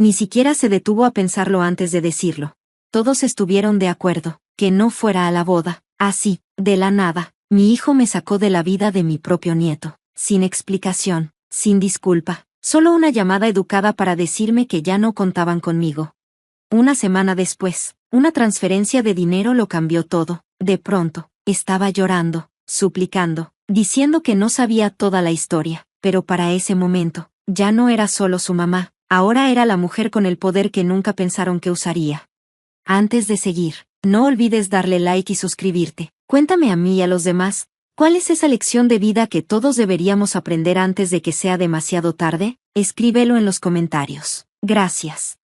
Ni siquiera se detuvo a pensarlo antes de decirlo. Todos estuvieron de acuerdo, que no fuera a la boda. Así, de la nada, mi hijo me sacó de la vida de mi propio nieto, sin explicación, sin disculpa, solo una llamada educada para decirme que ya no contaban conmigo. Una semana después, una transferencia de dinero lo cambió todo. De pronto, estaba llorando, suplicando, diciendo que no sabía toda la historia, pero para ese momento, ya no era solo su mamá, ahora era la mujer con el poder que nunca pensaron que usaría. Antes de seguir, no olvides darle like y suscribirte. Cuéntame a mí y a los demás, ¿cuál es esa lección de vida que todos deberíamos aprender antes de que sea demasiado tarde? Escríbelo en los comentarios. Gracias.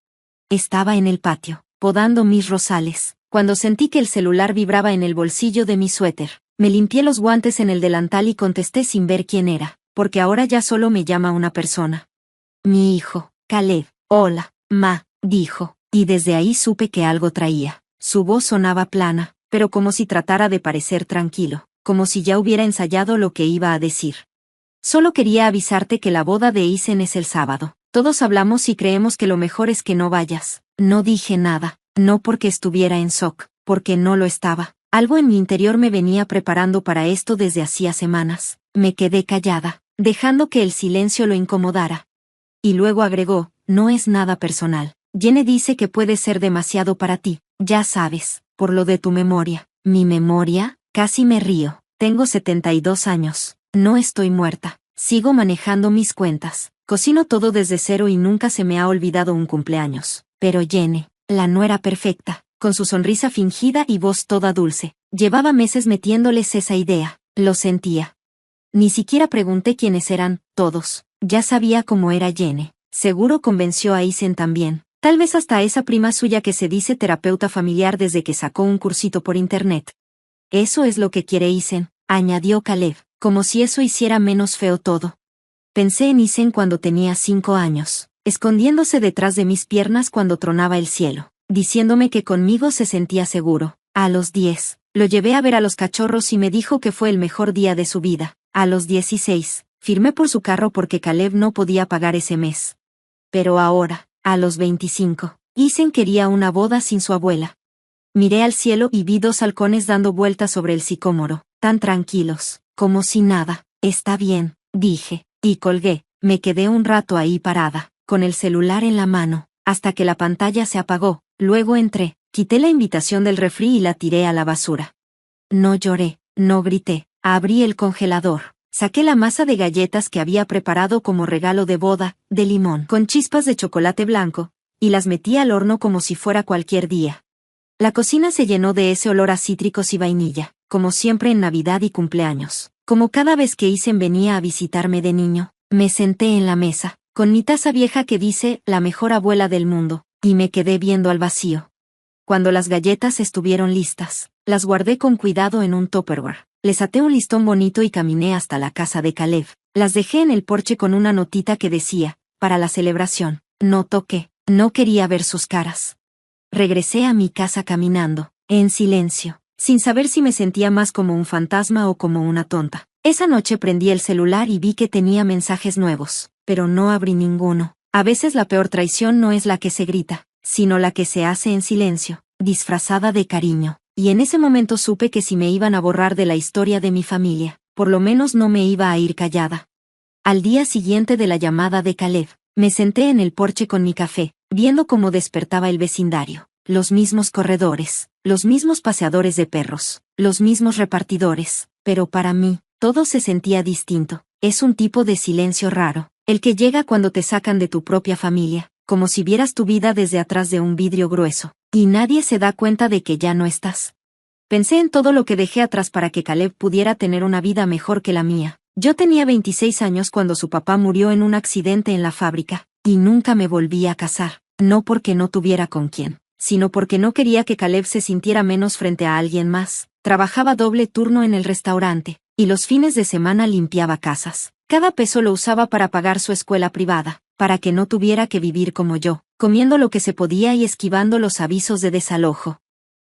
Estaba en el patio, podando mis rosales, cuando sentí que el celular vibraba en el bolsillo de mi suéter. Me limpié los guantes en el delantal y contesté sin ver quién era, porque ahora ya solo me llama una persona. Mi hijo, Caleb. Hola, ma, dijo, y desde ahí supe que algo traía. Su voz sonaba plana, pero como si tratara de parecer tranquilo, como si ya hubiera ensayado lo que iba a decir. Solo quería avisarte que la boda de Isen es el sábado. Todos hablamos y creemos que lo mejor es que no vayas. No dije nada, no porque estuviera en shock, porque no lo estaba. Algo en mi interior me venía preparando para esto desde hacía semanas. Me quedé callada, dejando que el silencio lo incomodara. Y luego agregó, no es nada personal. Jenny dice que puede ser demasiado para ti, ya sabes, por lo de tu memoria. ¿Mi memoria? Casi me río. Tengo 72 años. No estoy muerta. Sigo manejando mis cuentas. Cocino todo desde cero y nunca se me ha olvidado un cumpleaños. Pero Jenny, la nuera perfecta, con su sonrisa fingida y voz toda dulce, llevaba meses metiéndoles esa idea. Lo sentía. Ni siquiera pregunté quiénes eran, todos. Ya sabía cómo era Jenny. Seguro convenció a Isen también. Tal vez hasta esa prima suya que se dice terapeuta familiar desde que sacó un cursito por internet. Eso es lo que quiere Isen, añadió Caleb, como si eso hiciera menos feo todo. Pensé en Isen cuando tenía 5 años, escondiéndose detrás de mis piernas cuando tronaba el cielo, diciéndome que conmigo se sentía seguro. A los 10, lo llevé a ver a los cachorros y me dijo que fue el mejor día de su vida. A los 16, firmé por su carro porque Caleb no podía pagar ese mes. Pero ahora, a los 25, Isen quería una boda sin su abuela. Miré al cielo y vi 2 halcones dando vueltas sobre el sicómoro, tan tranquilos, como si nada. Está bien, dije, y colgué. Me quedé un rato ahí parada, con el celular en la mano, hasta que la pantalla se apagó. Luego entré, quité la invitación del refri y la tiré a la basura. No lloré, no grité, abrí el congelador. Saqué la masa de galletas que había preparado como regalo de boda, de limón con chispas de chocolate blanco, y las metí al horno como si fuera cualquier día. La cocina se llenó de ese olor a cítricos y vainilla, como siempre en Navidad y cumpleaños. Como cada vez que Isen venía a visitarme de niño, me senté en la mesa, con mi taza vieja que dice, la mejor abuela del mundo, y me quedé viendo al vacío. Cuando las galletas estuvieron listas, las guardé con cuidado en un Tupperware. Les até un listón bonito y caminé hasta la casa de Caleb. Las dejé en el porche con una notita que decía, para la celebración. No toqué, no quería ver sus caras. Regresé a mi casa caminando, en silencio, sin saber si me sentía más como un fantasma o como una tonta. Esa noche prendí el celular y vi que tenía mensajes nuevos, pero no abrí ninguno. A veces la peor traición no es la que se grita, sino la que se hace en silencio, disfrazada de cariño. Y en ese momento supe que si me iban a borrar de la historia de mi familia, por lo menos no me iba a ir callada. Al día siguiente de la llamada de Caleb, me senté en el porche con mi café, viendo cómo despertaba el vecindario. Los mismos corredores, los mismos paseadores de perros, los mismos repartidores, pero para mí, todo se sentía distinto. Es un tipo de silencio raro, el que llega cuando te sacan de tu propia familia, como si vieras tu vida desde atrás de un vidrio grueso, y nadie se da cuenta de que ya no estás. Pensé en todo lo que dejé atrás para que Caleb pudiera tener una vida mejor que la mía. Yo tenía 26 años cuando su papá murió en un accidente en la fábrica, y nunca me volví a casar, no porque no tuviera con quién, sino porque no quería que Caleb se sintiera menos frente a alguien más. Trabajaba doble turno en el restaurante, y los fines de semana limpiaba casas. Cada peso lo usaba para pagar su escuela privada, para que no tuviera que vivir como yo, comiendo lo que se podía y esquivando los avisos de desalojo.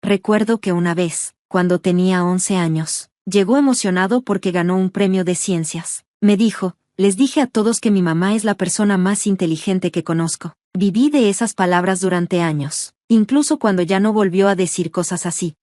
Recuerdo que una vez, cuando tenía 11 años, llegó emocionado porque ganó un premio de ciencias. Me dijo, les dije a todos que mi mamá es la persona más inteligente que conozco. Viví de esas palabras durante años, incluso cuando ya no volvió a decir cosas así.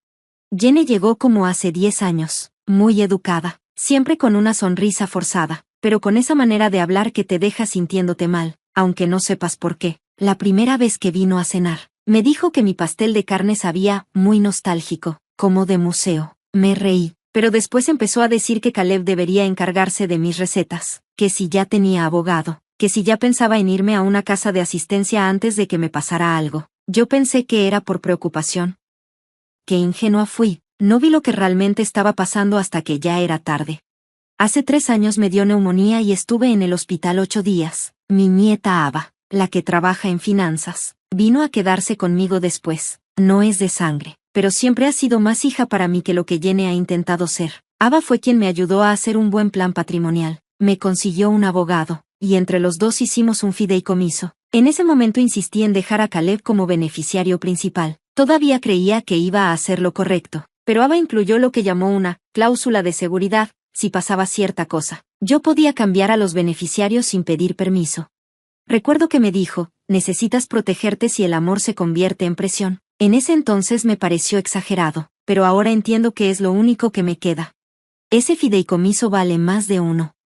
Jenny llegó como hace 10 años, muy educada, siempre con una sonrisa forzada, pero con esa manera de hablar que te deja sintiéndote mal, aunque no sepas por qué. La primera vez que vino a cenar, me dijo que mi pastel de carne sabía muy nostálgico, como de museo. Me reí, pero después empezó a decir que Caleb debería encargarse de mis recetas, que si ya tenía abogado, que si ya pensaba en irme a una casa de asistencia antes de que me pasara algo. Yo pensé que era por preocupación. Qué ingenua fui, no vi lo que realmente estaba pasando hasta que ya era tarde. Hace 3 años me dio neumonía y estuve en el hospital 8 días. Mi nieta Ava, la que trabaja en finanzas, vino a quedarse conmigo después. No es de sangre, pero siempre ha sido más hija para mí que lo que Jenny ha intentado ser. Ava fue quien me ayudó a hacer un buen plan patrimonial, me consiguió un abogado, y entre los dos hicimos un fideicomiso. En ese momento insistí en dejar a Caleb como beneficiario principal. Todavía creía que iba a hacer lo correcto, pero Ava incluyó lo que llamó una cláusula de seguridad. Si pasaba cierta cosa, yo podía cambiar a los beneficiarios sin pedir permiso. Recuerdo que me dijo, necesitas protegerte si el amor se convierte en presión. En ese entonces me pareció exagerado, pero ahora entiendo que es lo único que me queda. Ese fideicomiso vale más de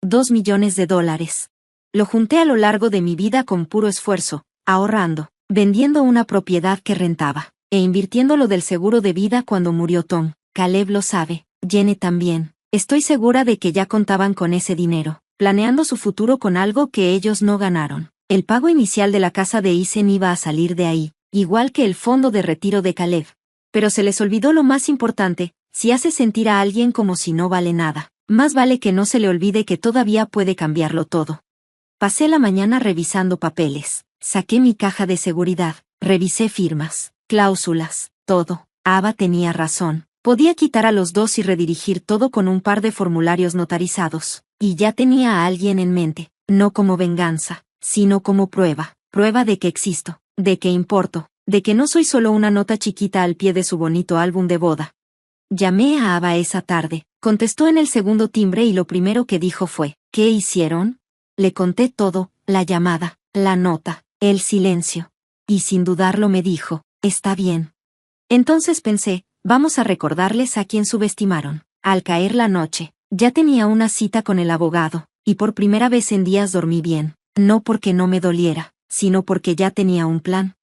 2 millones de dólares. Lo junté a lo largo de mi vida con puro esfuerzo, ahorrando, vendiendo una propiedad que rentaba, e invirtiendo lo del seguro de vida cuando murió Tom. Caleb lo sabe, Jenny también. Estoy segura de que ya contaban con ese dinero, planeando su futuro con algo que ellos no ganaron. El pago inicial de la casa de Isen iba a salir de ahí, igual que el fondo de retiro de Caleb. Pero se les olvidó lo más importante: si hace sentir a alguien como si no vale nada, más vale que no se le olvide que todavía puede cambiarlo todo. Pasé la mañana revisando papeles, saqué mi caja de seguridad, revisé firmas, cláusulas, todo. Ava tenía razón. Podía quitar a los dos y redirigir todo con un par de formularios notarizados, y ya tenía a alguien en mente, no como venganza, sino como prueba de que existo, de que importo, de que no soy solo una nota chiquita al pie de su bonito álbum de boda. Llamé a Ava esa tarde, contestó en el segundo timbre y lo primero que dijo fue, ¿qué hicieron? Le conté todo, la llamada, la nota, el silencio. Y sin dudarlo me dijo, está bien. Entonces pensé, vamos a recordarles a quien subestimaron. Al caer la noche, ya tenía una cita con el abogado, y por primera vez en días dormí bien, no porque no me doliera, sino porque ya tenía un plan.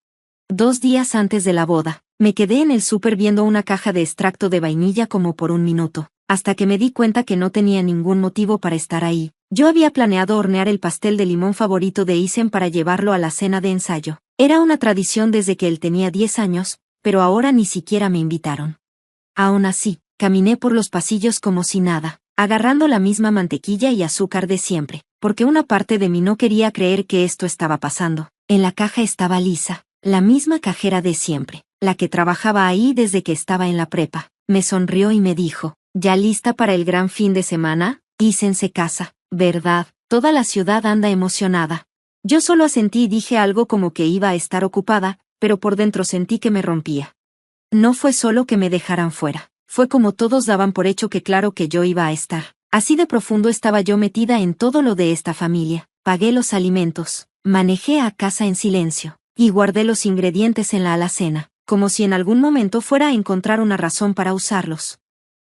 2 días antes de la boda, me quedé en el súper viendo una caja de extracto de vainilla como por 1 minuto, hasta que me di cuenta que no tenía ningún motivo para estar ahí. Yo había planeado hornear el pastel de limón favorito de Isen para llevarlo a la cena de ensayo. Era una tradición desde que él tenía 10 años, pero ahora ni siquiera me invitaron. Aún así, caminé por los pasillos como si nada, agarrando la misma mantequilla y azúcar de siempre, porque una parte de mí no quería creer que esto estaba pasando. En la caja estaba Lisa, la misma cajera de siempre, la que trabajaba ahí desde que estaba en la prepa. Me sonrió y me dijo, ¿ya lista para el gran fin de semana? Isen se casa, ¿verdad? Toda la ciudad anda emocionada. Yo solo asentí y dije algo como que iba a estar ocupada, pero por dentro sentí que me rompía. No fue solo que me dejaran fuera, fue como todos daban por hecho que claro que yo iba a estar. Así de profundo estaba yo metida en todo lo de esta familia. Pagué los alimentos, manejé a casa en silencio, y guardé los ingredientes en la alacena, como si en algún momento fuera a encontrar una razón para usarlos.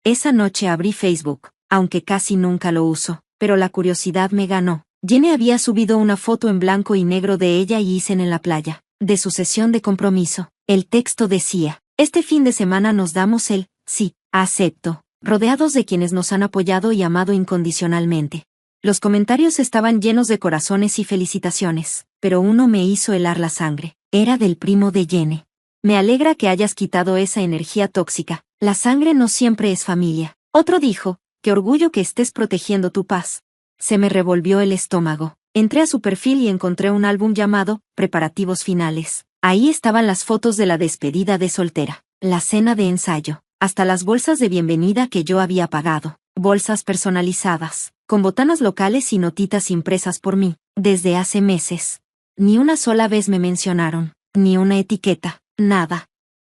Esa noche abrí Facebook, aunque casi nunca lo uso, pero la curiosidad me ganó. Jenny había subido una foto en blanco y negro de ella y Isen en la playa, de su sesión de compromiso. El texto decía, este fin de semana nos damos el sí, acepto, rodeados de quienes nos han apoyado y amado incondicionalmente. Los comentarios estaban llenos de corazones y felicitaciones, pero uno me hizo helar la sangre. Era del primo de Jenny. Me alegra que hayas quitado esa energía tóxica. La sangre no siempre es familia. Otro dijo, qué orgullo que estés protegiendo tu paz. Se me revolvió el estómago. Entré a su perfil y encontré un álbum llamado Preparativos Finales. Ahí estaban las fotos de la despedida de soltera, la cena de ensayo, hasta las bolsas de bienvenida que yo había pagado, bolsas personalizadas, con botanas locales y notitas impresas por mí, desde hace meses. Ni una sola vez me mencionaron, ni una etiqueta, nada.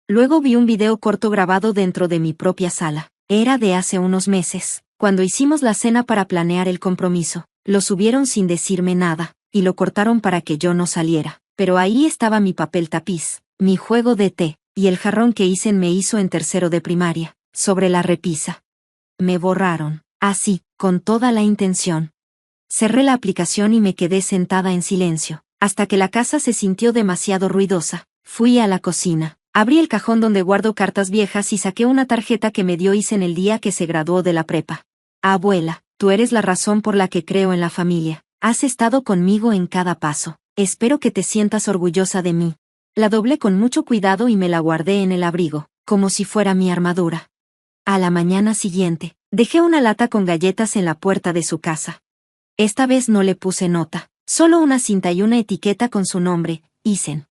Luego vi un video corto grabado dentro de mi propia sala. Era de hace unos meses, cuando hicimos la cena para planear el compromiso. Lo subieron sin decirme nada, y lo cortaron para que yo no saliera. Pero ahí estaba mi papel tapiz, mi juego de té, y el jarrón que Isen me hizo en tercero de primaria, sobre la repisa. Me borraron, así, con toda la intención. Cerré la aplicación y me quedé sentada en silencio, hasta que la casa se sintió demasiado ruidosa. Fui a la cocina, abrí el cajón donde guardo cartas viejas y saqué una tarjeta que me dio Isen el día que se graduó de la prepa. Abuela, tú eres la razón por la que creo en la familia. Has estado conmigo en cada paso. Espero que te sientas orgullosa de mí. La doblé con mucho cuidado y me la guardé en el abrigo, como si fuera mi armadura. A la mañana siguiente, dejé una lata con galletas en la puerta de su casa. Esta vez no le puse nota, solo una cinta y una etiqueta con su nombre, Isen.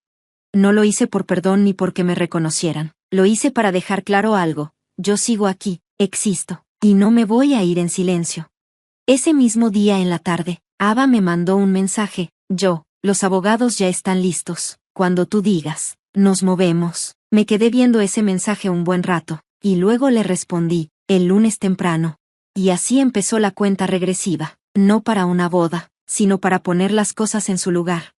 No lo hice por perdón ni porque me reconocieran, lo hice para dejar claro algo: yo sigo aquí, existo, y no me voy a ir en silencio. Ese mismo día en la tarde, Ava me mandó un mensaje: los abogados ya están listos, cuando tú digas, nos movemos. Me quedé viendo ese mensaje un buen rato, y luego le respondí, el lunes temprano. Y así empezó la cuenta regresiva, no para una boda, sino para poner las cosas en su lugar.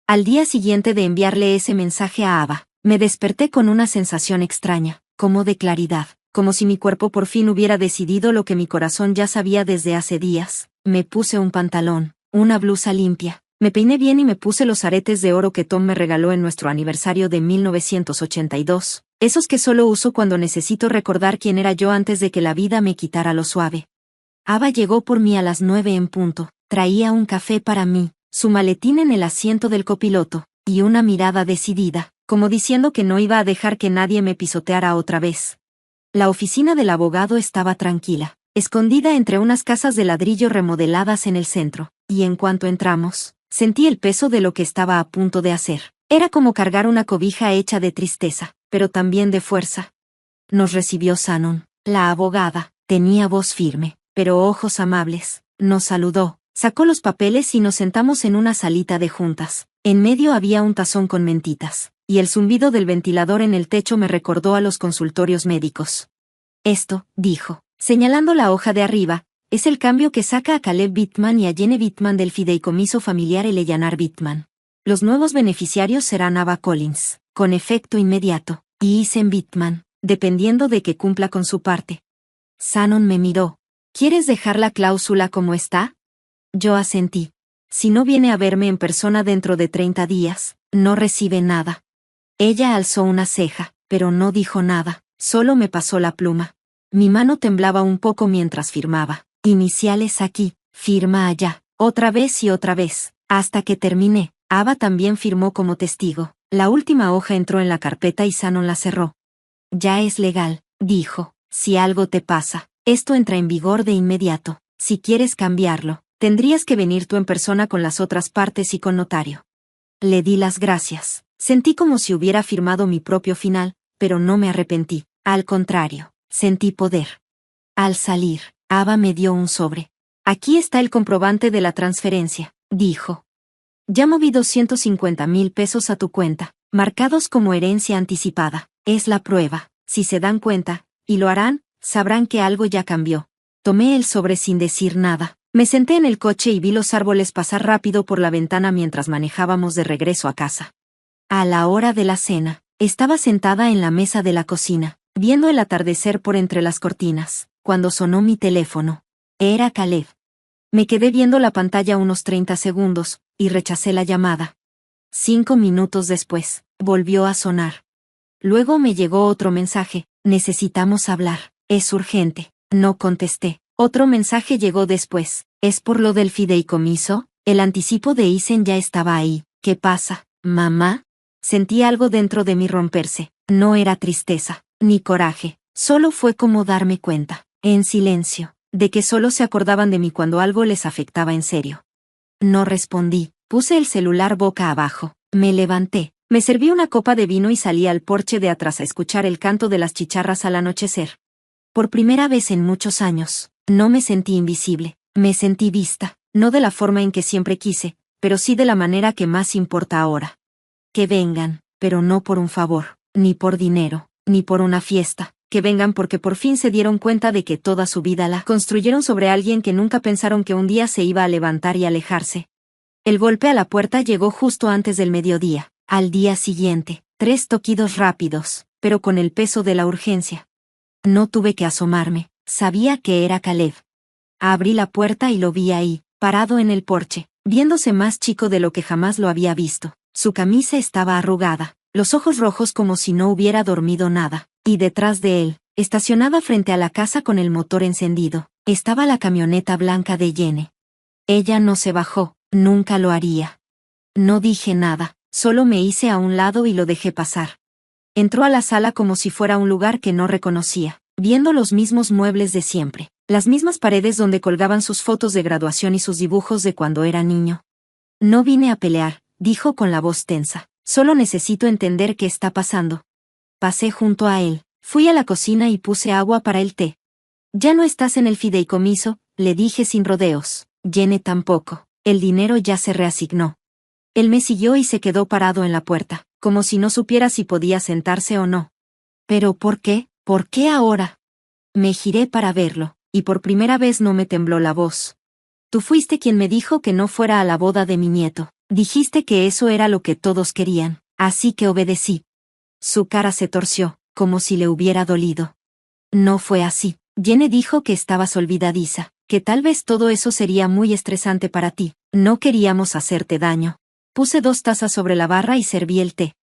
Al día siguiente de enviarle ese mensaje a Ava, me desperté con una sensación extraña, como de claridad, como si mi cuerpo por fin hubiera decidido lo que mi corazón ya sabía desde hace días. Me puse un pantalón, una blusa limpia, me peiné bien y me puse los aretes de oro que Tom me regaló en nuestro aniversario de 1982, esos que solo uso cuando necesito recordar quién era yo antes de que la vida me quitara lo suave. Ava llegó por mí a las 9 en punto, traía un café para mí, su maletín en el asiento del copiloto, y una mirada decidida, como diciendo que no iba a dejar que nadie me pisoteara otra vez. La oficina del abogado estaba tranquila, escondida entre unas casas de ladrillo remodeladas en el centro, y en cuanto entramos, sentí el peso de lo que estaba a punto de hacer. Era como cargar una cobija hecha de tristeza, pero también de fuerza. Nos recibió Shannon, la abogada, tenía voz firme, pero ojos amables, nos saludó, sacó los papeles y nos sentamos en una salita de juntas. En medio había un tazón con mentitas, y el zumbido del ventilador en el techo me recordó a los consultorios médicos. Esto, dijo, señalando la hoja de arriba, es el cambio que saca a Caleb Bittman y a Jenny Bittman del fideicomiso familiar Eleanor Bittman. Los nuevos beneficiarios serán Ava Collins, con efecto inmediato, y Isen Bittman, dependiendo de que cumpla con su parte. Shannon me miró. ¿Quieres dejar la cláusula como está? Yo asentí. Si no viene a verme en persona dentro de 30 días, no recibe nada. Ella alzó una ceja, pero no dijo nada, solo me pasó la pluma. Mi mano temblaba un poco mientras firmaba. Iniciales aquí, firma allá, otra vez y otra vez, hasta que terminé. Ava también firmó como testigo. La última hoja entró en la carpeta y Shannon la cerró. Ya es legal, dijo. Si algo te pasa, esto entra en vigor de inmediato. Si quieres cambiarlo, tendrías que venir tú en persona con las otras partes y con notario. Le di las gracias. Sentí como si hubiera firmado mi propio final, pero no me arrepentí. Al contrario, sentí poder. Al salir, Ava me dio un sobre. Aquí está el comprobante de la transferencia, dijo. Ya moví 250,000 pesos a tu cuenta, marcados como herencia anticipada. Es la prueba. Si se dan cuenta, y lo harán, sabrán que algo ya cambió. Tomé el sobre sin decir nada. Me senté en el coche y vi los árboles pasar rápido por la ventana mientras manejábamos de regreso a casa. A la hora de la cena, estaba sentada en la mesa de la cocina, viendo el atardecer por entre las cortinas, cuando sonó mi teléfono. Era Caleb. Me quedé viendo la pantalla unos 30 segundos, y rechacé la llamada. 5 minutos después, volvió a sonar. Luego me llegó otro mensaje: necesitamos hablar, es urgente. No contesté. Otro mensaje llegó después: ¿es por lo del fideicomiso? El anticipo de Isen ya estaba ahí. ¿Qué pasa, mamá? Sentí algo dentro de mí romperse. No era tristeza, ni coraje, solo fue como darme cuenta, en silencio, de que solo se acordaban de mí cuando algo les afectaba en serio. No respondí, puse el celular boca abajo, me levanté, me serví una copa de vino y salí al porche de atrás a escuchar el canto de las chicharras al anochecer. Por primera vez en muchos años, no me sentí invisible, me sentí vista, no de la forma en que siempre quise, pero sí de la manera que más importa ahora. Que vengan, pero no por un favor, ni por dinero, ni por una fiesta, que vengan porque por fin se dieron cuenta de que toda su vida la construyeron sobre alguien que nunca pensaron que un día se iba a levantar y alejarse. El golpe a la puerta llegó justo antes del mediodía. Al día siguiente, 3 toquidos rápidos, pero con el peso de la urgencia. No tuve que asomarme, sabía que era Caleb. Abrí la puerta y lo vi ahí, parado en el porche, viéndose más chico de lo que jamás lo había visto. Su camisa estaba arrugada, los ojos rojos como si no hubiera dormido nada, y detrás de él, estacionada frente a la casa con el motor encendido, estaba la camioneta blanca de Jenny. Ella no se bajó, nunca lo haría. No dije nada, solo me hice a un lado y lo dejé pasar. Entró a la sala como si fuera un lugar que no reconocía, viendo los mismos muebles de siempre, las mismas paredes donde colgaban sus fotos de graduación y sus dibujos de cuando era niño. No vine a pelear, dijo con la voz tensa, solo necesito entender qué está pasando. Pasé junto a él, fui a la cocina y puse agua para el té. Ya no estás en el fideicomiso, le dije sin rodeos. Jenny tampoco, el dinero ya se reasignó. Él me siguió y se quedó parado en la puerta, como si no supiera si podía sentarse o no. ¿Pero por qué? ¿Por qué ahora? Me giré para verlo, y por primera vez no me tembló la voz. Tú fuiste quien me dijo que no fuera a la boda de mi nieto. Dijiste que eso era lo que todos querían, así que obedecí. Su cara se torció, como si le hubiera dolido. No fue así. Jenny dijo que estabas olvidadiza, que tal vez todo eso sería muy estresante para ti. No queríamos hacerte daño. Puse 2 tazas sobre la barra y serví el té.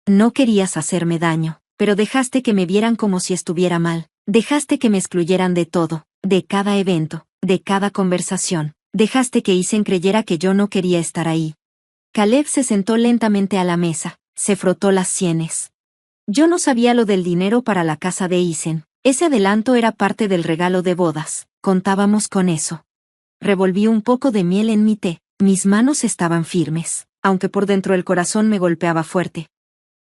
No querías hacerme daño, pero dejaste que me vieran como si estuviera mal. Dejaste que me excluyeran de todo, de cada evento, de cada conversación. Dejaste que Isen creyera que yo no quería estar ahí. Caleb se sentó lentamente a la mesa, se frotó las sienes. Yo no sabía lo del dinero para la casa de Isen. Ese adelanto era parte del regalo de bodas, contábamos con eso. Revolví un poco de miel en mi té, mis manos estaban firmes, aunque por dentro el corazón me golpeaba fuerte.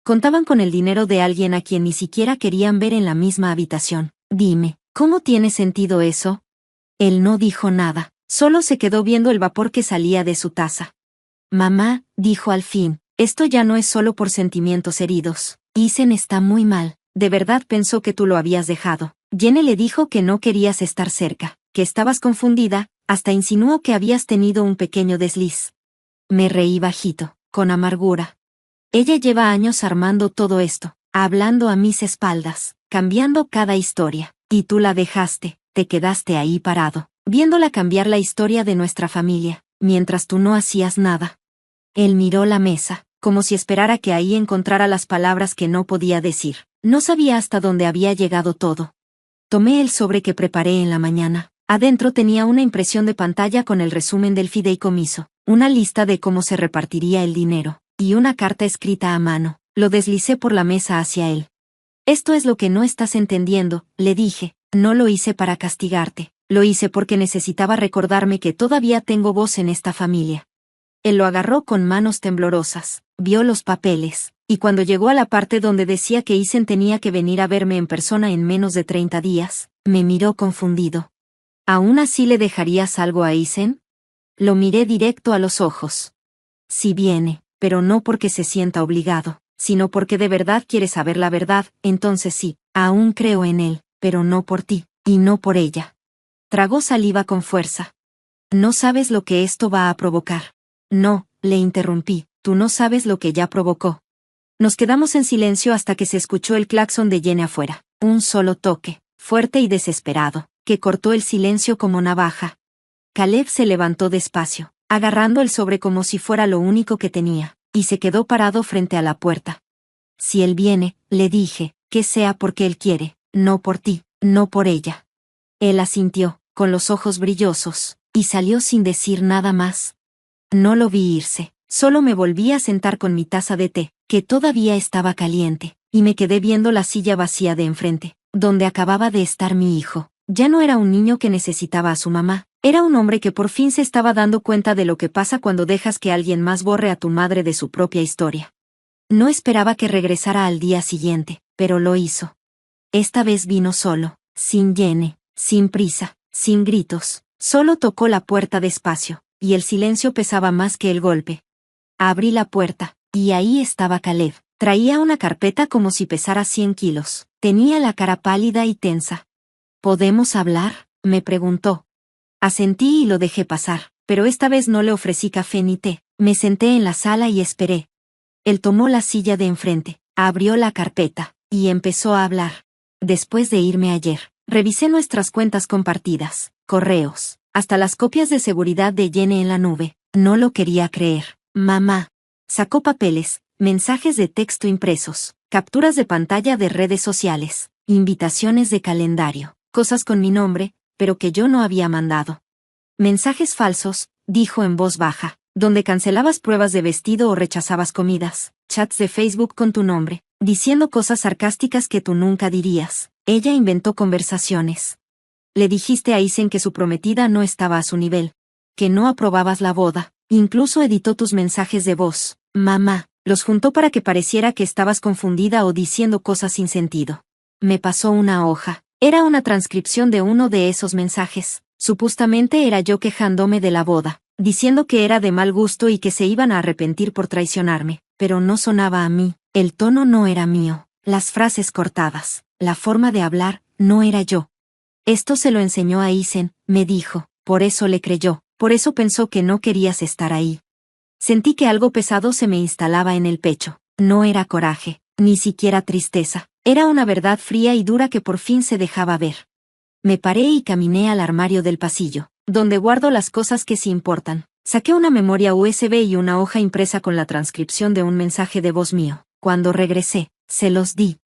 Contaban con el dinero de alguien a quien ni siquiera querían ver en la misma habitación. Dime, ¿cómo tiene sentido eso? Él no dijo nada, solo se quedó viendo el vapor que salía de su taza. Mamá, dijo al fin, esto ya no es solo por sentimientos heridos. Isen está muy mal. De verdad pensó que tú lo habías dejado. Jenny le dijo que no querías estar cerca, que estabas confundida, hasta insinuó que habías tenido un pequeño desliz. Me reí bajito, con amargura. Ella lleva años armando todo esto, hablando a mis espaldas, cambiando cada historia, y tú la dejaste, te quedaste ahí parado, viéndola cambiar la historia de nuestra familia, mientras tú no hacías nada. Él miró la mesa, como si esperara que ahí encontrara las palabras que no podía decir. No sabía hasta dónde había llegado todo. Tomé el sobre que preparé en la mañana. Adentro tenía una impresión de pantalla con el resumen del fideicomiso, una lista de cómo se repartiría el dinero, y una carta escrita a mano. Lo deslicé por la mesa hacia él. Esto es lo que no estás entendiendo, le dije. No lo hice para castigarte, lo hice porque necesitaba recordarme que todavía tengo voz en esta familia. Él lo agarró con manos temblorosas, vio los papeles, y cuando llegó a la parte donde decía que Isen tenía que venir a verme en persona en menos de 30 días, me miró confundido. ¿Aún así le dejarías algo a Isen? Lo miré directo a los ojos. Sí viene, pero no porque se sienta obligado, sino porque de verdad quiere saber la verdad, entonces sí, aún creo en él, pero no por ti, y no por ella. Tragó saliva con fuerza. No sabes lo que esto va a provocar. No, le interrumpí, tú no sabes lo que ya provocó. Nos quedamos en silencio hasta que se escuchó el claxon de Jenny afuera, un solo toque, fuerte y desesperado, que cortó el silencio como navaja. Caleb se levantó despacio, agarrando el sobre como si fuera lo único que tenía, y se quedó parado frente a la puerta. Si él viene, le dije, que sea porque él quiere, no por ti, no por ella. Él asintió, con los ojos brillosos, y salió sin decir nada más. No lo vi irse, solo me volví a sentar con mi taza de té, que todavía estaba caliente, y me quedé viendo la silla vacía de enfrente, donde acababa de estar mi hijo. Ya no era un niño que necesitaba a su mamá, era un hombre que por fin se estaba dando cuenta de lo que pasa cuando dejas que alguien más borre a tu madre de su propia historia. No esperaba que regresara al día siguiente, pero lo hizo. Esta vez vino solo, sin Jenny, sin prisa, sin gritos, solo tocó la puerta despacio, y el silencio pesaba más que el golpe. Abrí la puerta, y ahí estaba Caleb, Traía una carpeta como si pesara 100 kilos. Tenía la cara pálida y tensa. ¿Podemos hablar?, me preguntó. Asentí y lo dejé pasar, pero esta vez no le ofrecí café ni té. Me senté en la sala y esperé. Él tomó la silla de enfrente, abrió la carpeta, y empezó a hablar. Después de irme ayer, revisé nuestras cuentas compartidas, correos, hasta las copias de seguridad de Jenny en la nube. No lo quería creer. Mamá. Sacó papeles, mensajes de texto impresos, capturas de pantalla de redes sociales, invitaciones de calendario, cosas con mi nombre, pero que yo no había mandado. Mensajes falsos, dijo en voz baja, donde cancelabas pruebas de vestido o rechazabas comidas, chats de Facebook con tu nombre, diciendo cosas sarcásticas que tú nunca dirías. Ella inventó conversaciones. Le dijiste a Isen que su prometida no estaba a su nivel, que no aprobabas la boda, incluso editó tus mensajes de voz. Mamá, los juntó para que pareciera que estabas confundida o diciendo cosas sin sentido. Me pasó una hoja. Era una transcripción de uno de esos mensajes. Supuestamente era yo quejándome de la boda, diciendo que era de mal gusto y que se iban a arrepentir por traicionarme, pero no sonaba a mí, el tono no era mío, las frases cortadas, la forma de hablar, no era yo. Esto se lo enseñó a Isen, me dijo, por eso le creyó, por eso pensó que no querías estar ahí. Sentí que algo pesado se me instalaba en el pecho, no era coraje, ni siquiera tristeza, era una verdad fría y dura que por fin se dejaba ver. Me paré y caminé al armario del pasillo, donde guardo las cosas que sí importan. Saqué una memoria USB y una hoja impresa con la transcripción de un mensaje de voz mío. Cuando regresé, se los di.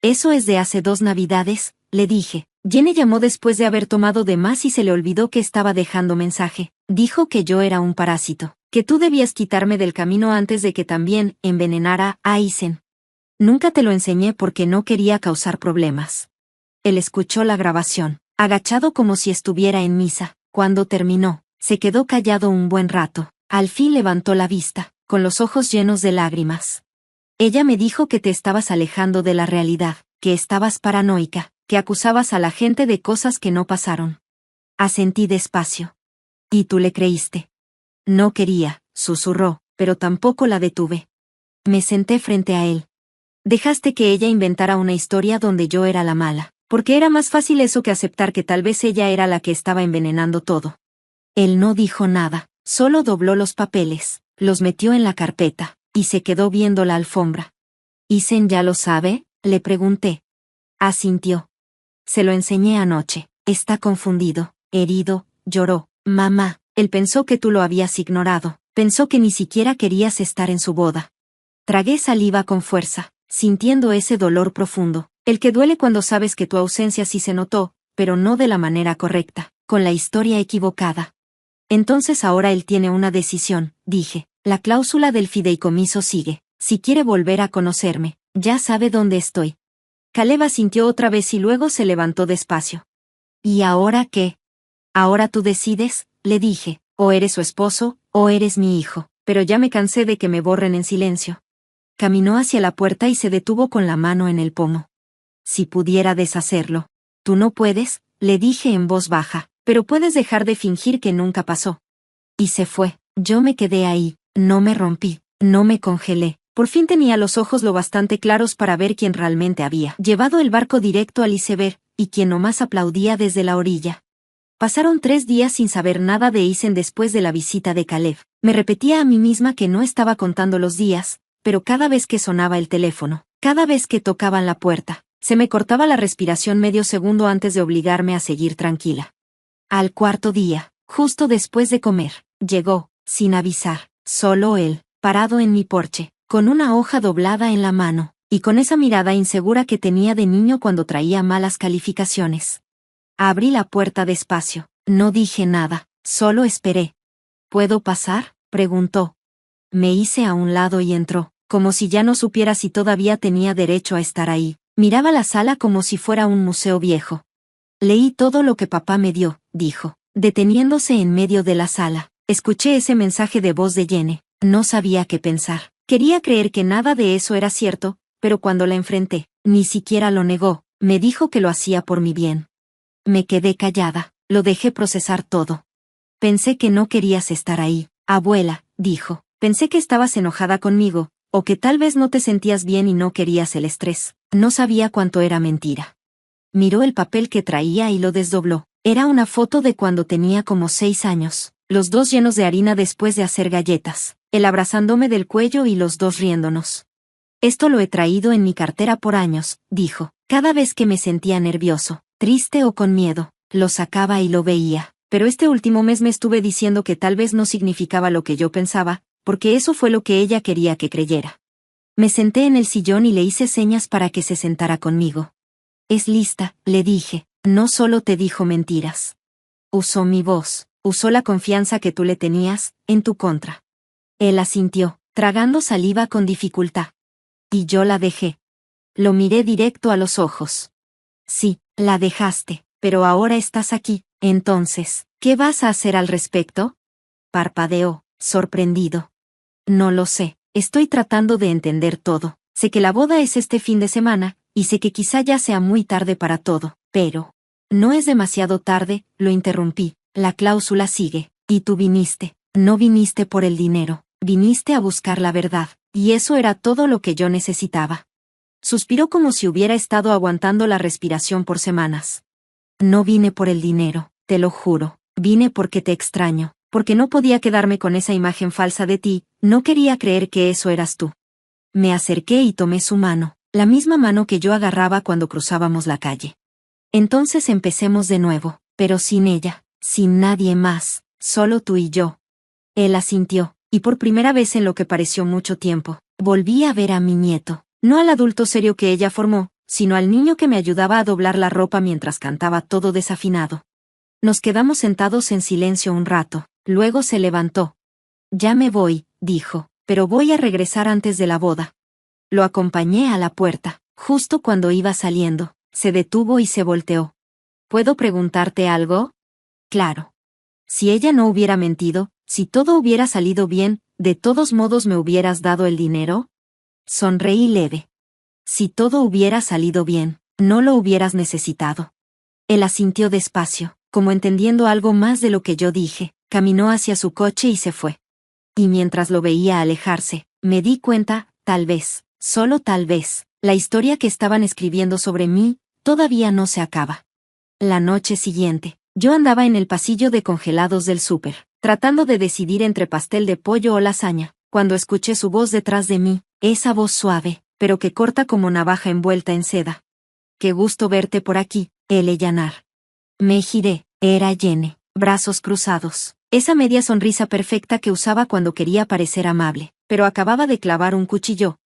Eso es de hace 2 navidades, le dije. Jenny llamó después de haber tomado de más y se le olvidó que estaba dejando mensaje. Dijo que yo era un parásito, que tú debías quitarme del camino antes de que también envenenara a Isen. Nunca te lo enseñé porque no quería causar problemas. Él escuchó la grabación, agachado como si estuviera en misa. Cuando terminó, se quedó callado un buen rato. Al fin levantó la vista, con los ojos llenos de lágrimas. Ella me dijo que te estabas alejando de la realidad, que estabas paranoica, que acusabas a la gente de cosas que no pasaron. Asentí despacio. ¿Y tú le creíste? No quería, susurró, pero tampoco la detuve. Me senté frente a él. Dejaste que ella inventara una historia donde yo era la mala. Porque era más fácil eso que aceptar que tal vez ella era la que estaba envenenando todo. Él no dijo nada, solo dobló los papeles, los metió en la carpeta, y se quedó viendo la alfombra. ¿Isen ya lo sabe?, le pregunté. Asintió. Se lo enseñé anoche. Está confundido, herido, lloró. Mamá, él pensó que tú lo habías ignorado, pensó que ni siquiera querías estar en su boda. Tragué saliva con fuerza, sintiendo ese dolor profundo. El que duele cuando sabes que tu ausencia sí se notó, pero no de la manera correcta, con la historia equivocada. Entonces ahora él tiene una decisión, dije. La cláusula del fideicomiso sigue. Si quiere volver a conocerme, ya sabe dónde estoy. Caleb asintió otra vez y luego se levantó despacio. ¿Y ahora qué? Ahora tú decides, le dije. O eres su esposo, o eres mi hijo, pero ya me cansé de que me borren en silencio. Caminó hacia la puerta y se detuvo con la mano en el pomo. Si pudiera deshacerlo. Tú no puedes, le dije en voz baja, pero puedes dejar de fingir que nunca pasó. Y se fue. Yo me quedé ahí, no me rompí, no me congelé. Por fin tenía los ojos lo bastante claros para ver quién realmente había llevado el barco directo al iceberg, y quien nomás aplaudía desde la orilla. Pasaron 3 días sin saber nada de Isen después de la visita de Caleb. Me repetía a mí misma que no estaba contando los días, pero cada vez que sonaba el teléfono, cada vez que tocaban la puerta, se me cortaba la respiración medio segundo antes de obligarme a seguir tranquila. Al 4.º día, justo después de comer, llegó, sin avisar, solo él, parado en mi porche, con una hoja doblada en la mano, y con esa mirada insegura que tenía de niño cuando traía malas calificaciones. Abrí la puerta despacio, no dije nada, solo esperé. ¿Puedo pasar?, preguntó. Me hice a un lado y entró, como si ya no supiera si todavía tenía derecho a estar ahí. Miraba la sala como si fuera un museo viejo. Leí todo lo que papá me dio, dijo, deteniéndose en medio de la sala. Escuché ese mensaje de voz de Jenny. No sabía qué pensar. Quería creer que nada de eso era cierto, pero cuando la enfrenté, ni siquiera lo negó. Me dijo que lo hacía por mi bien. Me quedé callada, lo dejé procesar todo. Pensé que no querías estar ahí, abuela, dijo. Pensé que estabas enojada conmigo, o que tal vez no te sentías bien y no querías el estrés. No sabía cuánto era mentira. Miró el papel que traía y lo desdobló. Era una foto de cuando tenía como 6 años, los dos llenos de harina después de hacer galletas, él abrazándome del cuello y los dos riéndonos. Esto lo he traído en mi cartera por años, dijo. Cada vez que me sentía nervioso, triste o con miedo, lo sacaba y lo veía. Pero este último mes me estuve diciendo que tal vez no significaba lo que yo pensaba, porque eso fue lo que ella quería que creyera. Me senté en el sillón y le hice señas para que se sentara conmigo. Es lista, le dije. No solo te dijo mentiras. Usó mi voz, usó la confianza que tú le tenías, en tu contra. Él asintió, tragando saliva con dificultad. Y yo la dejé. Lo miré directo a los ojos. Sí, la dejaste, pero ahora estás aquí, entonces, ¿qué vas a hacer al respecto? Parpadeó, sorprendido. No lo sé, estoy tratando de entender todo. Sé que la boda es este fin de semana, y sé que quizá ya sea muy tarde para todo, pero... No es demasiado tarde, lo interrumpí, la cláusula sigue, y tú viniste, no viniste por el dinero, viniste a buscar la verdad, y eso era todo lo que yo necesitaba. Suspiró como si hubiera estado aguantando la respiración por semanas. No vine por el dinero, te lo juro, vine porque te extraño, porque no podía quedarme con esa imagen falsa de ti, no quería creer que eso eras tú. Me acerqué y tomé su mano, la misma mano que yo agarraba cuando cruzábamos la calle. Entonces empecemos de nuevo, pero sin ella, sin nadie más, solo tú y yo. Él asintió, y por primera vez en lo que pareció mucho tiempo, volví a ver a mi nieto, no al adulto serio que ella formó, sino al niño que me ayudaba a doblar la ropa mientras cantaba todo desafinado. Nos quedamos sentados en silencio un rato, luego se levantó. Ya me voy, dijo, pero voy a regresar antes de la boda. Lo acompañé a la puerta, justo cuando iba saliendo. Se detuvo y se volteó. ¿Puedo preguntarte algo? Claro. Si ella no hubiera mentido, si todo hubiera salido bien, ¿de todos modos me hubieras dado el dinero? Sonreí leve. Si todo hubiera salido bien, no lo hubieras necesitado. Él asintió despacio, como entendiendo algo más de lo que yo dije, caminó hacia su coche y se fue. Y mientras lo veía alejarse, me di cuenta, tal vez, solo tal vez, la historia que estaban escribiendo sobre mí, todavía no se acaba. La noche siguiente, yo andaba en el pasillo de congelados del súper, tratando de decidir entre pastel de pollo o lasaña, cuando escuché su voz detrás de mí, esa voz suave, pero que corta como navaja envuelta en seda. Qué gusto verte por aquí, Eleanor. Me giré, era Jenny, brazos cruzados, esa media sonrisa perfecta que usaba cuando quería parecer amable, pero acababa de clavar un cuchillo.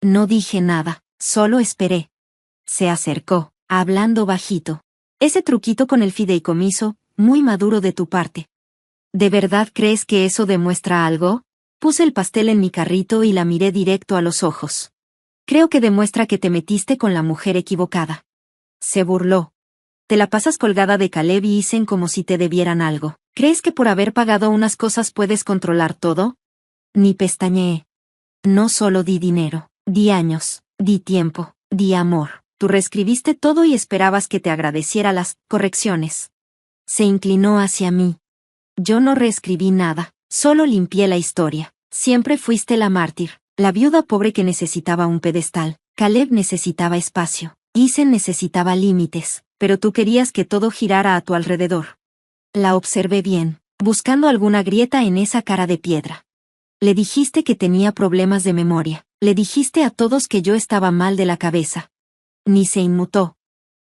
No dije nada, solo esperé. Se acercó, hablando bajito. Ese truquito con el fideicomiso, muy maduro de tu parte. ¿De verdad crees que eso demuestra algo? Puse el pastel en mi carrito y la miré directo a los ojos. Creo que demuestra que te metiste con la mujer equivocada. Se burló. Te la pasas colgada de Caleb y Isen como si te debieran algo. ¿Crees que por haber pagado unas cosas puedes controlar todo? Ni pestañeé. No solo di dinero, di años, di tiempo, di amor. Tú reescribiste todo y esperabas que te agradeciera las correcciones. Se inclinó hacia mí. Yo no reescribí nada, solo limpié la historia. Siempre fuiste la mártir, la viuda pobre que necesitaba un pedestal. Caleb necesitaba espacio. Isen necesitaba límites, pero tú querías que todo girara a tu alrededor. La observé bien, buscando alguna grieta en esa cara de piedra. Le dijiste que tenía problemas de memoria. Le dijiste a todos que yo estaba mal de la cabeza. Ni se inmutó.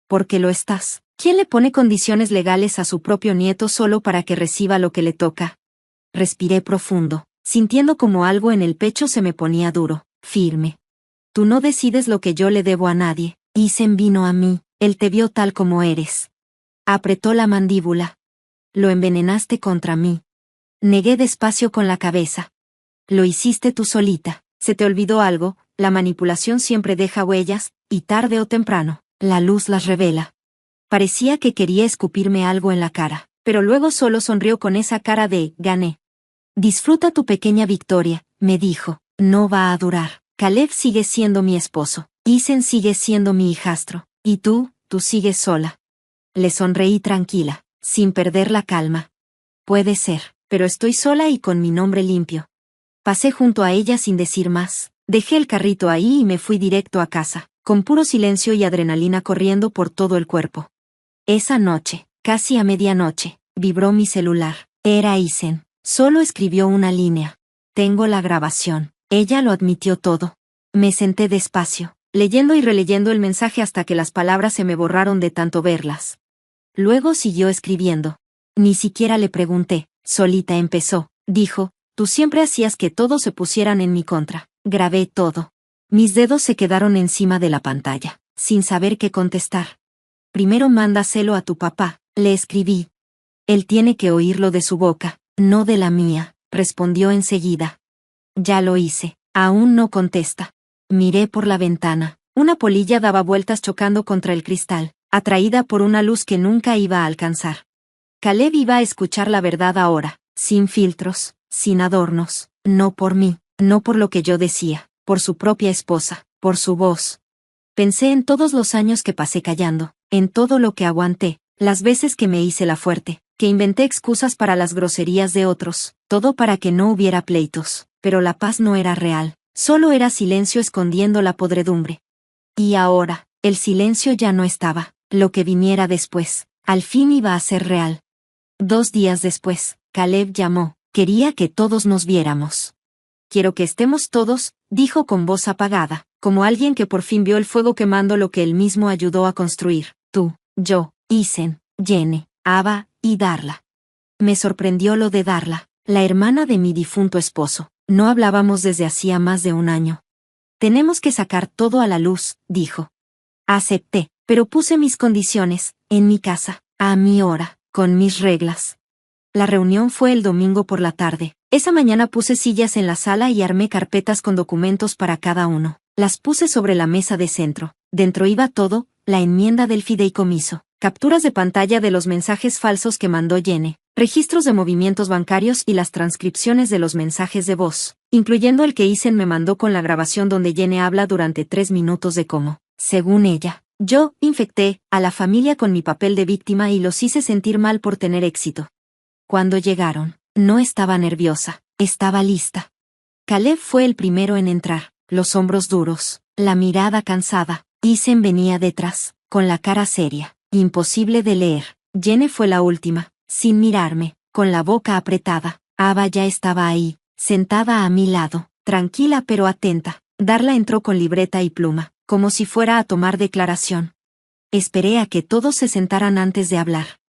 Porque lo estás. ¿Quién le pone condiciones legales a su propio nieto solo para que reciba lo que le toca? Respiré profundo, sintiendo como algo en el pecho se me ponía duro, firme. Tú no decides lo que yo le debo a nadie. Isen vino a mí, él te vio tal como eres. Apretó la mandíbula. Lo envenenaste contra mí. Negué despacio con la cabeza. Lo hiciste tú solita. Se te olvidó algo, la manipulación siempre deja huellas, y tarde o temprano, la luz las revela. Parecía que quería escupirme algo en la cara, pero luego solo sonrió con esa cara de, gané. Disfruta tu pequeña victoria, me dijo, no va a durar. Caleb sigue siendo mi esposo, Isen sigue siendo mi hijastro, y tú sigues sola. Le sonreí tranquila, sin perder la calma. Puede ser, pero estoy sola y con mi nombre limpio. Pasé junto a ella sin decir más, Dejé el carrito ahí y me fui directo a casa, con puro silencio y adrenalina corriendo por todo el cuerpo. Esa noche, casi a medianoche, vibró mi celular. Era Isen. Solo escribió una línea. Tengo la grabación. Ella lo admitió todo. Me senté despacio, leyendo y releyendo el mensaje hasta que las palabras se me borraron de tanto verlas. Luego siguió escribiendo. Ni siquiera le pregunté, solita empezó. Dijo, tú siempre hacías que todos se pusieran en mi contra. Grabé todo. Mis dedos se quedaron encima de la pantalla, sin saber qué contestar. Primero mándaselo a tu papá, le escribí. Él tiene que oírlo de su boca, no de la mía, respondió enseguida. Ya lo hice, aún no contesta. Miré por la ventana. Una polilla daba vueltas chocando contra el cristal, atraída por una luz que nunca iba a alcanzar. Caleb iba a escuchar la verdad ahora, sin filtros, sin adornos, no por mí, no por lo que yo decía, por su propia esposa, por su voz. Pensé en todos los años que pasé callando, en todo lo que aguanté, las veces que me hice la fuerte, que inventé excusas para las groserías de otros, todo para que no hubiera pleitos, pero la paz no era real, solo era silencio escondiendo la podredumbre. Y ahora, el silencio ya no estaba, lo que viniera después, al fin iba a ser real. 2 días después, Caleb llamó, quería que todos nos viéramos. Quiero que estemos todos, dijo con voz apagada, como alguien que por fin vio el fuego quemando lo que él mismo ayudó a construir, tú, yo, Isen, Jenny, Ava, y Darla. Me sorprendió lo de Darla, la hermana de mi difunto esposo, no hablábamos desde hacía más de 1 año. Tenemos que sacar todo a la luz, dijo. Acepté, pero puse mis condiciones, en mi casa, a mi hora, con mis reglas. La reunión fue el domingo por la tarde. Esa mañana puse sillas en la sala y armé carpetas con documentos para cada uno. Las puse sobre la mesa de centro. Dentro iba todo, la enmienda del fideicomiso, capturas de pantalla de los mensajes falsos que mandó Jenny, registros de movimientos bancarios y las transcripciones de los mensajes de voz, incluyendo el que Isen me mandó con la grabación donde Jenny habla durante 3 minutos de cómo, según ella, yo infecté a la familia con mi papel de víctima y los hice sentir mal por tener éxito. Cuando llegaron, no estaba nerviosa, estaba lista. Caleb fue el primero en entrar, los hombros duros, la mirada cansada. Isen venía detrás, con la cara seria, imposible de leer. Jenny fue la última, sin mirarme, con la boca apretada. Ava ya estaba ahí, sentada a mi lado, tranquila pero atenta. Darla entró con libreta y pluma, como si fuera a tomar declaración. Esperé a que todos se sentaran antes de hablar.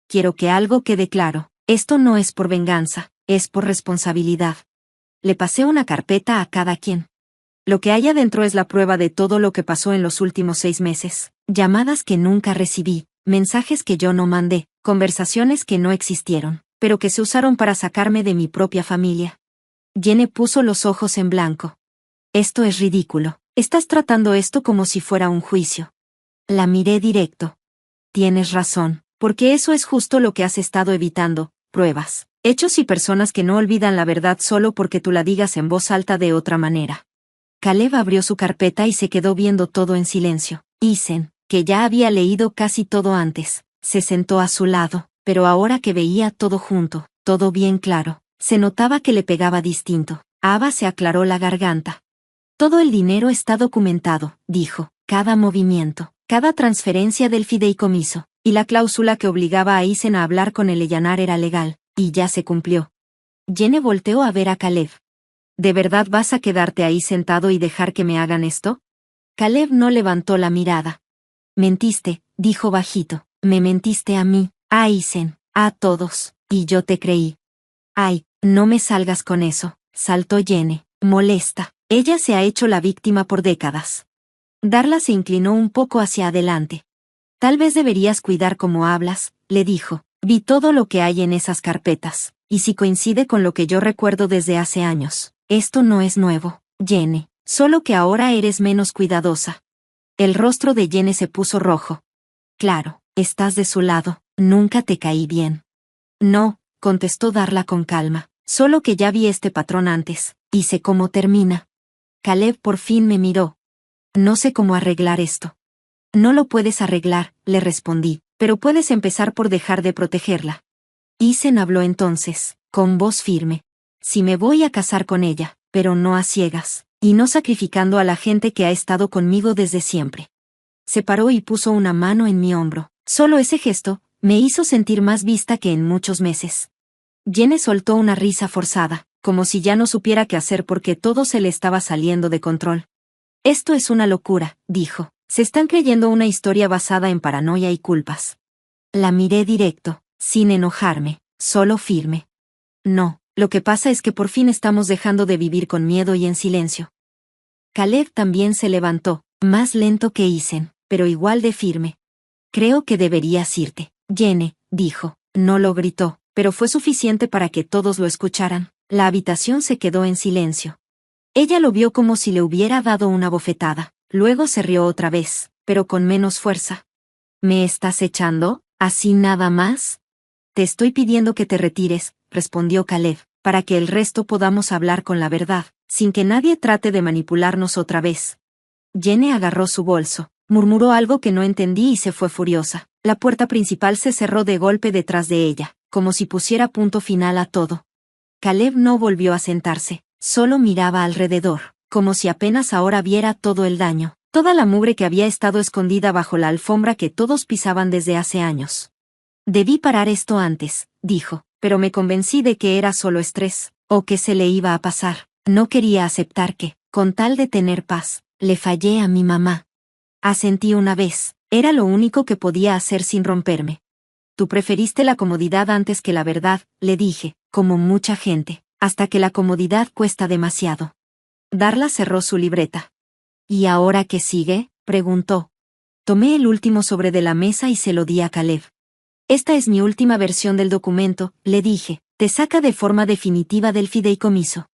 Quiero que algo quede claro, esto no es por venganza, es por responsabilidad. Le pasé una carpeta a cada quien. Lo que hay adentro es la prueba de todo lo que pasó en los últimos 6 meses. Llamadas que nunca recibí, mensajes que yo no mandé, conversaciones que no existieron, pero que se usaron para sacarme de mi propia familia. Jenny puso los ojos en blanco. Esto es ridículo. Estás tratando esto como si fuera un juicio. La miré directo. Tienes razón, porque eso es justo lo que has estado evitando, pruebas, hechos y personas que no olvidan la verdad solo porque tú la digas en voz alta de otra manera. Caleb abrió su carpeta y se quedó viendo todo en silencio. Isen, que ya había leído casi todo antes, se sentó a su lado, pero ahora que veía todo junto, todo bien claro, se notaba que le pegaba distinto. Ava se aclaró la garganta. Todo el dinero está documentado, dijo, cada movimiento, cada transferencia del fideicomiso, y la cláusula que obligaba a Isen a hablar con el Ellanar era legal, y ya se cumplió. Jenny volteó a ver a Caleb. ¿De verdad vas a quedarte ahí sentado y dejar que me hagan esto? Caleb no levantó la mirada. Mentiste, dijo bajito, me mentiste a mí, a Isen, a todos, y yo te creí. Ay, no me salgas con eso, saltó Jenny, molesta. Ella se ha hecho la víctima por décadas. Darla se inclinó un poco hacia adelante. Tal vez deberías cuidar cómo hablas, le dijo. Vi todo lo que hay en esas carpetas, y si coincide con lo que yo recuerdo desde hace años. Esto no es nuevo, Jenny, solo que ahora eres menos cuidadosa. El rostro de Jenny se puso rojo. Claro, estás de su lado, nunca te caí bien. No, contestó Darla con calma, solo que ya vi este patrón antes, y sé cómo termina. Caleb por fin me miró. No sé cómo arreglar esto. No lo puedes arreglar, le respondí, pero puedes empezar por dejar de protegerla. Isen habló entonces, con voz firme. Si me voy a casar con ella, pero no a ciegas, Y no sacrificando a la gente que ha estado conmigo desde siempre. Se paró y puso una mano en mi hombro. Solo ese gesto me hizo sentir más vista que en muchos meses. Jenny soltó una risa forzada, como si ya no supiera qué hacer porque todo se le estaba saliendo de control. Esto es una locura, dijo. Se están creyendo una historia basada en paranoia y culpas. La miré directo, sin enojarme, solo firme. No, lo que pasa es que por fin estamos dejando de vivir con miedo y en silencio. Caleb también se levantó, más lento que Isen, pero igual de firme. Creo que deberías irte, Jenny, dijo. No lo gritó, pero fue suficiente para que todos lo escucharan. La habitación se quedó en silencio. Ella lo vio como si le hubiera dado una bofetada. Luego se rió otra vez, pero con menos fuerza. ¿Me estás echando? ¿Así nada más? Te estoy pidiendo que te retires, respondió Caleb, para que el resto podamos hablar con la verdad, sin que nadie trate de manipularnos otra vez. Jenny agarró su bolso, murmuró algo que no entendí y se fue furiosa. La puerta principal se cerró de golpe detrás de ella, como si pusiera punto final a todo. Caleb no volvió a sentarse, solo miraba alrededor, como si apenas ahora viera todo el daño, toda la mugre que había estado escondida bajo la alfombra que todos pisaban desde hace años. Debí parar esto antes, dijo, pero me convencí de que era solo estrés, o que se le iba a pasar. No quería aceptar que, con tal de tener paz, le fallé a mi mamá. Asentí una vez, era lo único que podía hacer sin romperme. Tú preferiste la comodidad antes que la verdad, le dije, como mucha gente, hasta que la comodidad cuesta demasiado. Darla cerró su libreta. ¿Y ahora qué sigue?, preguntó. Tomé el último sobre de la mesa y se lo di a Caleb. Esta es mi última versión del documento, le dije, te saca de forma definitiva del fideicomiso.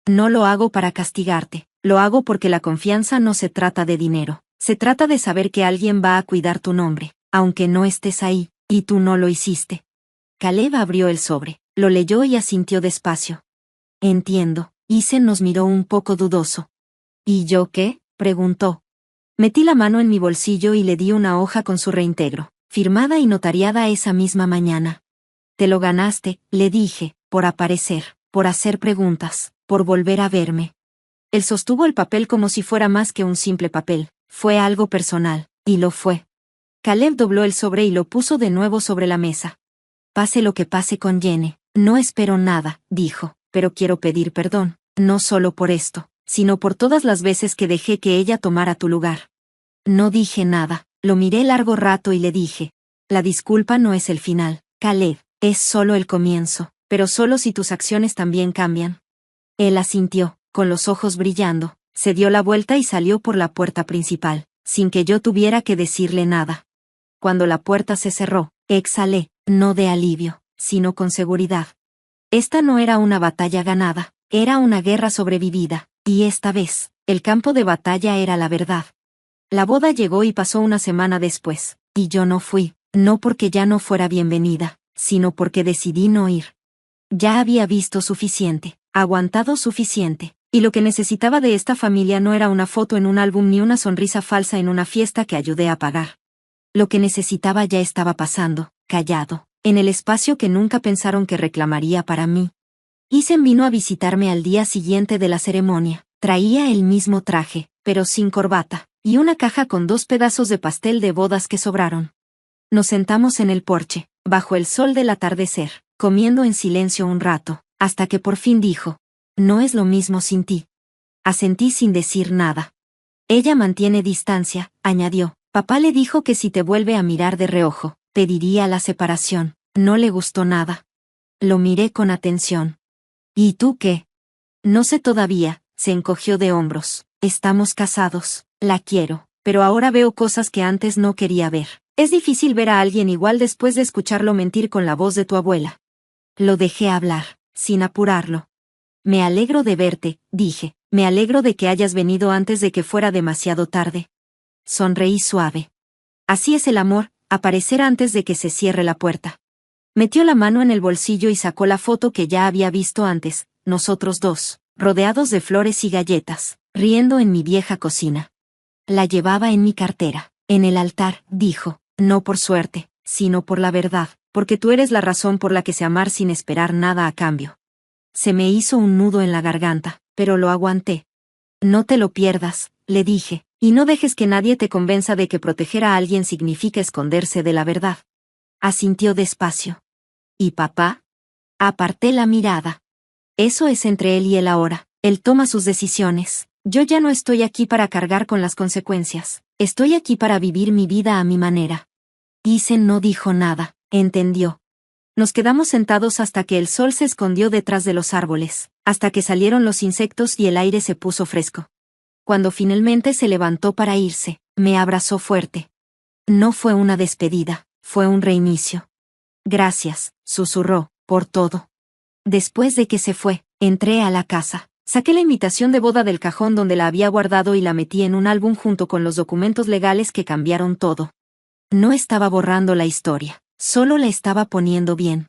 No lo hago para castigarte, lo hago porque la confianza no se trata de dinero, se trata de saber que alguien va a cuidar tu nombre, aunque no estés ahí, y tú no lo hiciste. Caleb abrió el sobre, lo leyó y asintió despacio. Entiendo, Isen nos miró un poco dudoso. ¿Y yo qué?, preguntó. Metí la mano en mi bolsillo y le di una hoja con su reintegro, firmada y notariada esa misma mañana. Te lo ganaste, le dije, por aparecer, por hacer preguntas, por volver a verme. Él sostuvo el papel como si fuera más que un simple papel, fue algo personal, y lo fue. Caleb dobló el sobre y lo puso de nuevo sobre la mesa. Pase lo que pase con Jenny, no espero nada, dijo, pero quiero pedir perdón, no solo por esto, sino por todas las veces que dejé que ella tomara tu lugar. No dije nada, lo miré largo rato y le dije, la disculpa no es el final, Caleb, es solo el comienzo, pero solo si tus acciones también cambian. Él asintió, con los ojos brillando, se dio la vuelta y salió por la puerta principal, sin que yo tuviera que decirle nada. Cuando la puerta se cerró, exhalé, no de alivio, sino con seguridad. Esta no era una batalla ganada, era una guerra sobrevivida, y esta vez, el campo de batalla era la verdad. La boda llegó y pasó una semana después, y yo no fui, no porque ya no fuera bienvenida, sino porque decidí no ir. Ya había visto suficiente, aguantado suficiente, y lo que necesitaba de esta familia no era una foto en un álbum ni una sonrisa falsa en una fiesta que ayudé a pagar. Lo que necesitaba ya estaba pasando, callado, en el espacio que nunca pensaron que reclamaría para mí. Isen vino a visitarme al día siguiente de la ceremonia, traía el mismo traje, pero sin corbata, y una caja con 2 pedazos de pastel de bodas que sobraron. Nos sentamos en el porche, bajo el sol del atardecer, comiendo en silencio un rato, hasta que por fin dijo, no es lo mismo sin ti. Asentí sin decir nada. Ella mantiene distancia, añadió. Papá le dijo que si te vuelve a mirar de reojo, pediría la separación. No le gustó nada. Lo miré con atención. ¿Y tú qué? No sé todavía, se encogió de hombros. Estamos casados, la quiero, pero ahora veo cosas que antes no quería ver. Es difícil ver a alguien igual después de escucharlo mentir con la voz de tu abuela. Lo dejé hablar, sin apurarlo. Me alegro de verte, dije, me alegro de que hayas venido antes de que fuera demasiado tarde. Sonreí suave. Así es el amor, aparecer antes de que se cierre la puerta. Metió la mano en el bolsillo y sacó la foto que ya había visto antes, nosotros dos, rodeados de flores y galletas, riendo en mi vieja cocina. La llevaba en mi cartera, en el altar, dijo, no por suerte, sino por la verdad, porque tú eres la razón por la que sé amar sin esperar nada a cambio. Se me hizo un nudo en la garganta, pero lo aguanté. No te lo pierdas, le dije, y no dejes que nadie te convenza de que proteger a alguien significa esconderse de la verdad. Asintió despacio. ¿Y papá? Aparté la mirada. Eso es entre él y él ahora. Él toma sus decisiones. Yo ya no estoy aquí para cargar con las consecuencias. Estoy aquí para vivir mi vida a mi manera. Isen no dijo nada. Entendió. Nos quedamos sentados hasta que el sol se escondió detrás de los árboles, hasta que salieron los insectos y el aire se puso fresco. Cuando finalmente se levantó para irse, me abrazó fuerte. No fue una despedida, fue un reinicio. Gracias, susurró, por todo. Después de que se fue, entré a la casa. Saqué la invitación de boda del cajón donde la había guardado y la metí en un álbum junto con los documentos legales que cambiaron todo. No estaba borrando la historia, solo la estaba poniendo bien.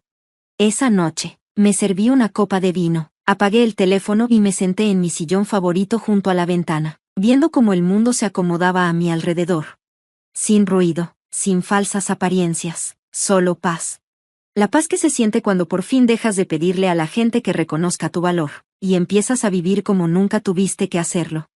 Esa noche, me serví una copa de vino, apagué el teléfono y me senté en mi sillón favorito junto a la ventana, viendo cómo el mundo se acomodaba a mi alrededor. Sin ruido, sin falsas apariencias, solo paz. La paz que se siente cuando por fin dejas de pedirle a la gente que reconozca tu valor, y empiezas a vivir como nunca tuviste que hacerlo.